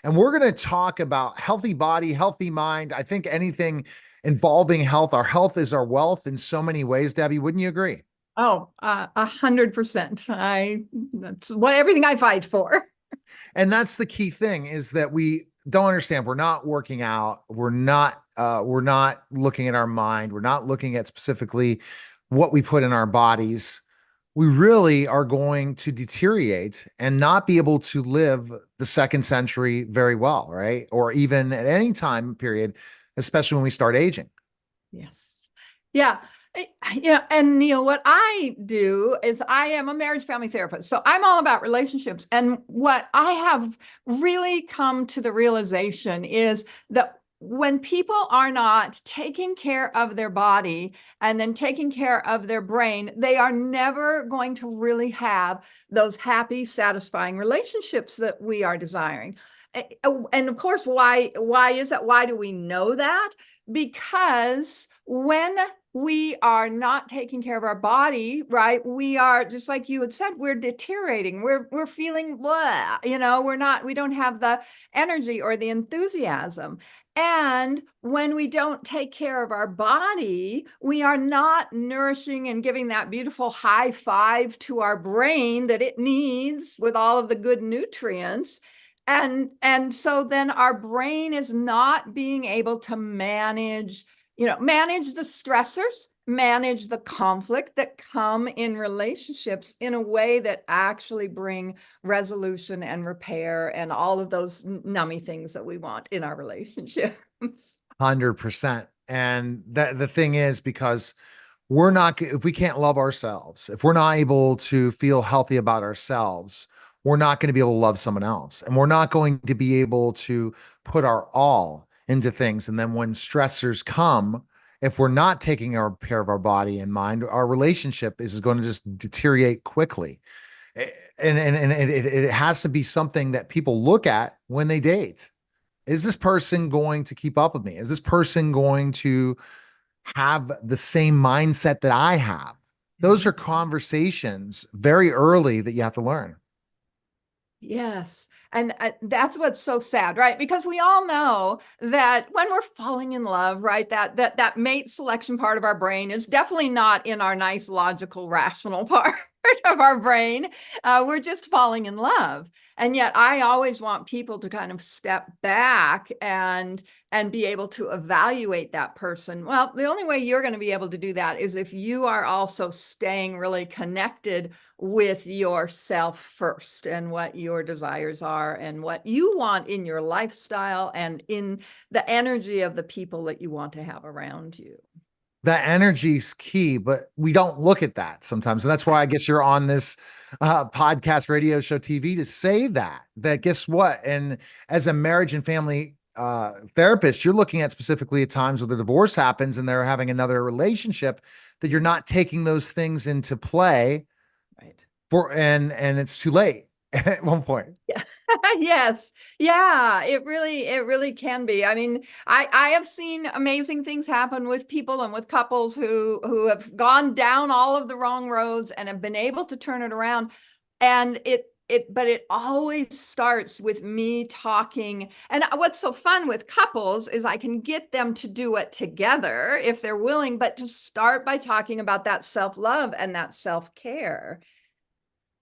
And we're going to talk about healthy body, healthy mind. I think anything involving health, our health is our wealth in so many ways. Debbie, wouldn't you agree? Oh, 100%. That's what everything I fight for. And that's the key thing is that we don't understand. We're not working out. We're not looking at our mind. We're not looking at specifically what we put in our bodies. We really are going to deteriorate and not be able to live the second century very well, right? Or even at any time period, especially when we start aging. Yes. Yeah. And what I do is I am a marriage family therapist. So I'm all about relationships. And what I have really come to the realization is that when people are not taking care of their body and then taking care of their brain, they are never going to really have those happy, satisfying relationships that we are desiring. And of course, why is that? Why do we know that? Because when we are not taking care of our body, right, we are, just like you had said, we're deteriorating. We're feeling blah, we don't have the energy or the enthusiasm. And when we don't take care of our body, we are not nourishing and giving that beautiful high five to our brain that it needs with all of the good nutrients. And so then our brain is not being able to manage the stressors, manage the conflict that come in relationships in a way that actually bring resolution and repair and all of those nummy things that we want in our relationships. 100%. And that the thing is, because we're not, if we can't love ourselves, if we're not able to feel healthy about ourselves, we're not going to be able to love someone else. And we're not going to be able to put our all into things. And then when stressors come, if we're not taking our care of our body and mind, our relationship is going to just deteriorate quickly. And it has to be something that people look at when they date. Is this person going to keep up with me? Is this person going to have the same mindset that I have? Those are conversations very early that you have to learn. Yes. And that's what's so sad, right? Because we all know that when we're falling in love, right, that mate selection part of our brain is definitely not in our nice, logical, rational part of our brain. We're just falling in love. And yet I always want people to kind of step back and be able to evaluate that person. Well, the only way you're going to be able to do that is if you are also staying really connected with yourself first and what your desires are and what you want in your lifestyle and in the energy of the people that you want to have around you. That energy's key, but we don't look at that sometimes. And that's why I guess you're on this podcast, radio show, TV to say that guess what? And as a marriage and family therapist, you're looking at specifically at times where the divorce happens and they're having another relationship that you're not taking those things into play Right. for, and it's too late at one point. Yeah. Yes. Yeah, it really can be. I mean, I have seen amazing things happen with people and with couples who have gone down all of the wrong roads and have been able to turn it around. And but it always starts with me talking. And what's so fun with couples is I can get them to do it together if they're willing, but to start by talking about that self-love and that self-care.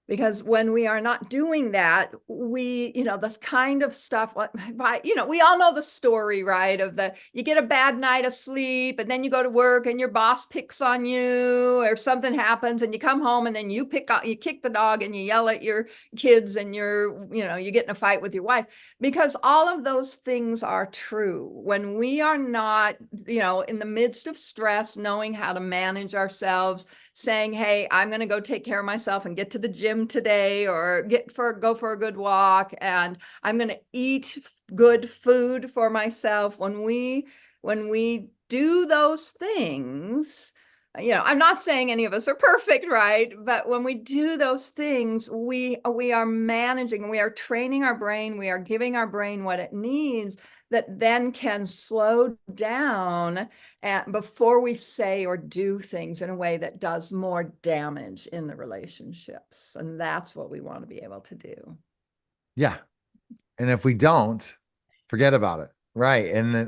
Because when we are not doing that, this kind of stuff, we all know the story, right? Of you get a bad night of sleep and then you go to work and your boss picks on you or something happens and you come home and then you kick the dog and you yell at your kids and you get in a fight with your wife, because all of those things are true. When we are not, in the midst of stress, knowing how to manage ourselves, saying, hey, I'm going to go take care of myself and get to the gym today or go for a good walk, and I'm going to eat good food for myself. When we do those things, I'm not saying any of us are perfect, right? But when we do those things, we are managing, we are training our brain, we are giving our brain what it needs that then can slow down before we say or do things in a way that does more damage in the relationships. And that's what we want to be able to do. Yeah. And if we don't, forget about it. Right. And then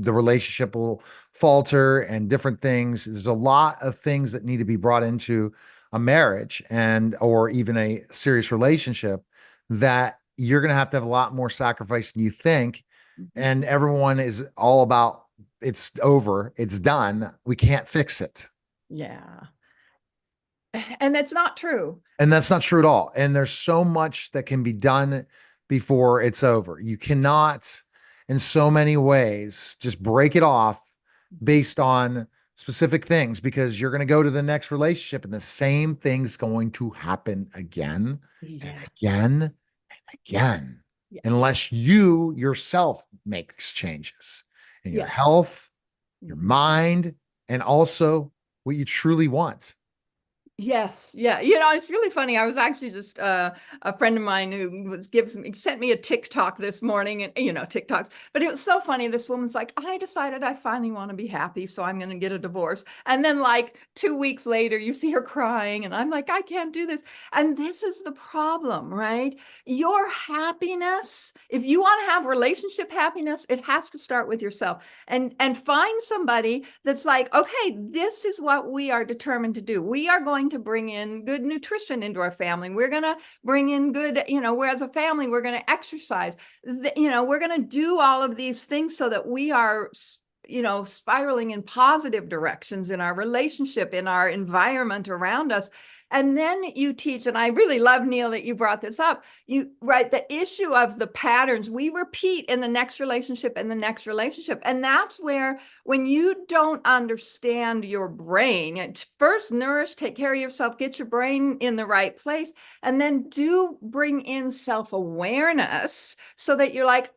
the relationship will falter and different things. There's a lot of things that need to be brought into a marriage and or even a serious relationship that you're going to have a lot more sacrifice than you think. Mhm. And everyone is all about it's over, it's done. We can't fix it. Yeah. And that's not true. And that's not true at all. And there's so much that can be done before it's over. You cannot, in so many ways, just break it off based on specific things because you're going to go to the next relationship and the same thing's going to happen again and Yeah. again and again, Yes. unless you yourself makes changes in your Yeah. health, your Mhm. mind, and also what you truly want. Yes, yeah. It's really funny. I was actually just a friend of mine who sent me a TikTok this morning, and TikToks. But it was so funny. This woman's like, "I decided I finally want to be happy, so I'm going to get a divorce." And then like 2 weeks later, you see her crying, and I'm like, "I can't do this." And this is the problem, right? Your happiness, if you want to have relationship happiness, it has to start with yourself. And find somebody that's like, "Okay, this is what we are determined to do. We are going to bring in good nutrition into our family. We're going to bring in good, we're as a family, we're going to exercise. We're going to do all of these things so that we are spiraling in positive directions in our relationship, in our environment around us." And then you teach, and I really love, Neil, that you brought this up. Right, the issue of the patterns we repeat in the next relationship and the next relationship. And that's where, when you don't understand your brain, it's first nourish, take care of yourself, get your brain in the right place, and then do bring in self-awareness so that you're like,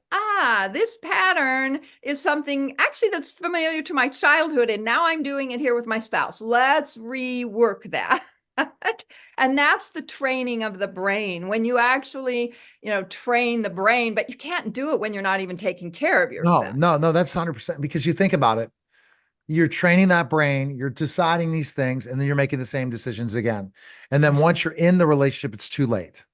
this pattern is something actually that's familiar to my childhood, and now I'm doing it here with my spouse. Let's rework that. And that's the training of the brain. When you actually, train the brain, but you can't do it when you're not even taking care of No, yourself. no, no, that's 100% because you think about it. You're training that brain, you're deciding these things, and then you're making the same decisions again. And then Yeah. once you're in the relationship, it's too late.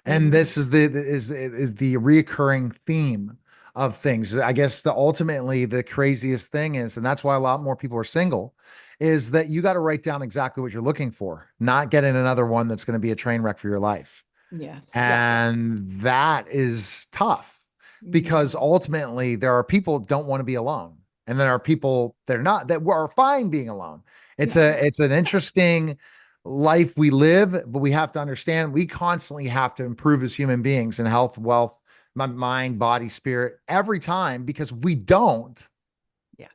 And Mhm. this is the reoccurring theme of things. I guess ultimately the craziest thing is, and that's why a lot more people are single, is that you got to write down exactly what you're looking for, not getting another one that's going to be a train wreck for your life. Yes. Yeah. And that is tough because Mhm. ultimately there are people don't want to be alone. And there are people that are not that are fine being alone. Yeah. It's an interesting life we live, but we have to understand we constantly have to improve as human beings in health, wealth, mind, body, spirit every time because if we don't, Yes.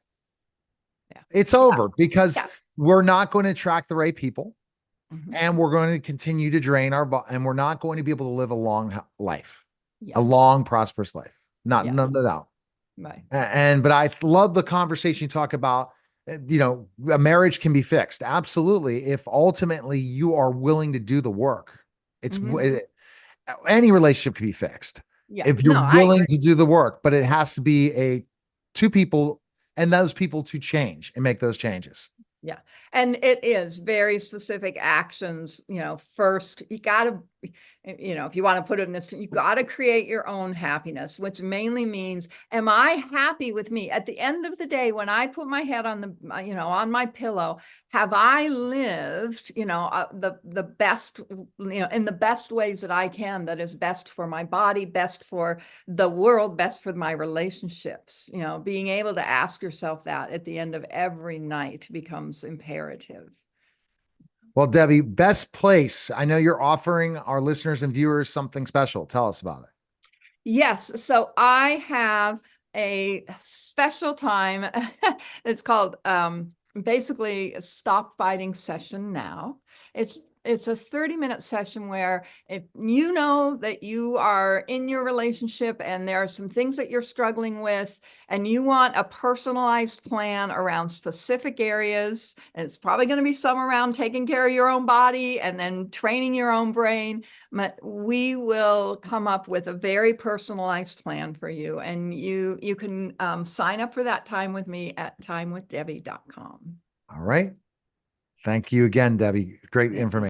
Yeah. it's Yeah. over because Yeah. we're not going to attract the right people Mhm. and we're going to continue to drain our body and we're not going to be able to live a long life, a Yeah. long prosperous life, not Yeah. none of doubt. Right. And but I love the conversation you talk about, a marriage can be fixed absolutely if ultimately you are willing to do the work. It's Mhm. any relationship can be fixed Yeah. if you're No, I willing agree. to do the work, but it has to be a two people and those people to change and make those changes. Yeah. And it is very specific actions. First, you got to, if you want to put it in this, you got to create your own happiness, which mainly means, am I happy with me? At the end of the day, when I put my head on on my pillow, have I lived, the best, in the best ways that I can, that is best for my body, best for the world, best for my relationships? Being able to ask yourself that at the end of every night becomes imperative. Well, Debbie, best place. I know you're offering our listeners and viewers something special. Tell us about it. Yes, so I have a special time. It's called basically a Stop Fighting Session Now. It's a 30-minute session where, if you know that you are in your relationship and there are some things that you're struggling with and you want a personalized plan around specific areas, and it's probably going to be some around taking care of your own body and then training your own brain, but we will come up with a very personalized plan for you. And you can sign up for that time with me at timewithdebbie.com. All right. Thank you again, Debbie. Great Thank you. information.